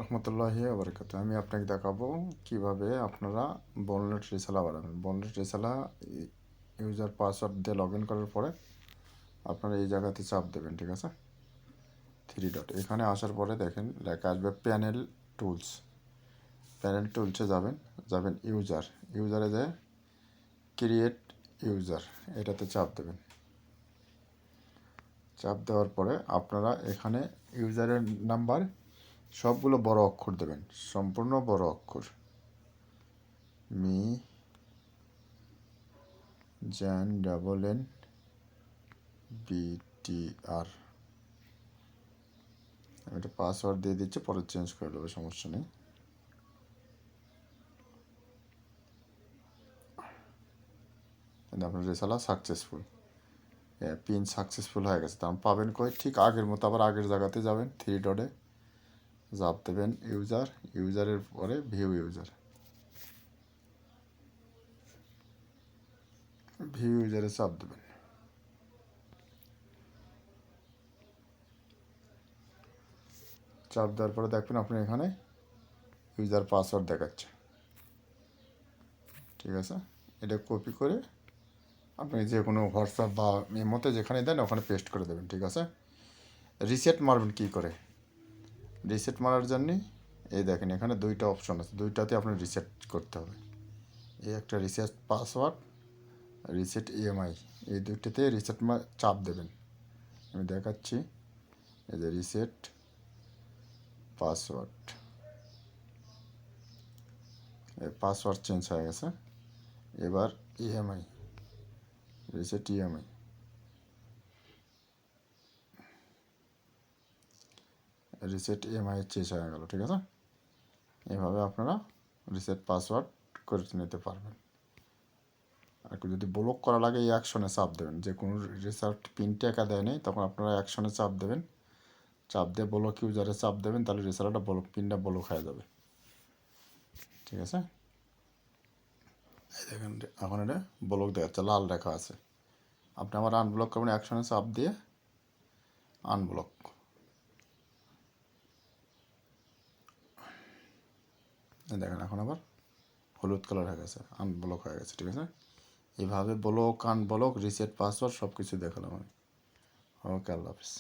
রহমতুল্লাহি ওয়া বারাকাতুহু। আমি আপনাকে দেখাবো কিভাবে আপনারা বলনেট রিসালা বানাবেন। বলনেট রিসালা ইউজার পাসওয়ার্ড দিয়ে লগ ইন করার পরে আপনারা এই জায়গাতে চাপ দেবেন, ঠিক আছে? থ্রি ডট এখানে আসার পরে দেখেন লেখা আসবে প্যানেল টুলস। প্যানেল টুলসে যাবেন ইউজারে যে ক্রিয়েট ইউজার এটাতে চাপ দেবেন। চাপ দেওয়ার পরে আপনারা এখানে ইউজারের নাম্বার সবগুলো বড় অক্ষর দেবেন, সম্পূর্ণ বড় অক্ষর। Me Gen BTR। আমি একটা পাসওয়ার্ড দিয়ে দিচ্ছি, পরে চেঞ্জ করে নেবো, সমস্যা নেই। আপনার রেসালা সাকসেসফুল, পিন সাকসেসফুল হয়ে গেছে। তখন পাবেন কই, ঠিক আগের মতো আবার আগের জায়গাতে যাবেন, থ্রি ডটে চাপ দেবেন ইউজারের পরে ভিউ ইউজারে চাপ দেবেন। চাপ দেওয়ার পরে দেখবেন আপনি এখানে ইউজার পাসওয়ার্ড দেখাচ্ছে, ঠিক আছে? এটা কপি করে আপনি যে কোনো হোয়াটসঅ্যাপ বা মেমোতে যেখানে দেন ওখানে পেস্ট করে দেবেন, ঠিক আছে? রিসেট মারবেন কী করে? রিসেট মারার জন্যে এই দেখেন এখানে দুইটা অপশন আছে, দুইটাতে আপনার রিসেট করতে হবে। এই একটা রিসেট পাসওয়ার্ড, রিসেট EMI, এই দুইটাতে রিসেট চাপ দেবেন। আমি দেখাচ্ছি, এই যে রিসেট পাসওয়ার্ড, এই পাসওয়ার্ড চেঞ্জ হয়ে গেছে। এবার EMI, reset EMI, reset EMI change হয়ে গেল, ঠিক আছে? এভাবে আপনারা রিসেট পাসওয়ার্ড করে নিতে পারবেন। আর যদি ব্লক করা লাগে এই অ্যাকশনে চাপ দেবেন। যে কোনো রিসার্ট পিনটা একা দেয় নেই, তখন আপনারা অ্যাকশনে চাপ দেবেন। চাপ দিয়ে ব্লক ইউজারে চাপ দেবেন, তাহলে রিসার্টটা পিনটা ব্লক হয়ে যাবে, ঠিক আছে? এই দেখেন এখন এটা ব্লক দেখাচ্ছে, লাল রেখা আছে। আপনি আবার আনব্লক করবেন অ্যাকশনে চাপ দিয়ে, আনব্লক। দেখেন এখন আবার হলুদ কালার হয়ে গেছে, আনব্লক হয়ে গেছে, ঠিক আছে? এইভাবে ব্লক আনব্লক রিসেট পাসওয়ার্ড সব কিছু দেখালাম আমি। ওকে, আল্লাহ হাফিজ।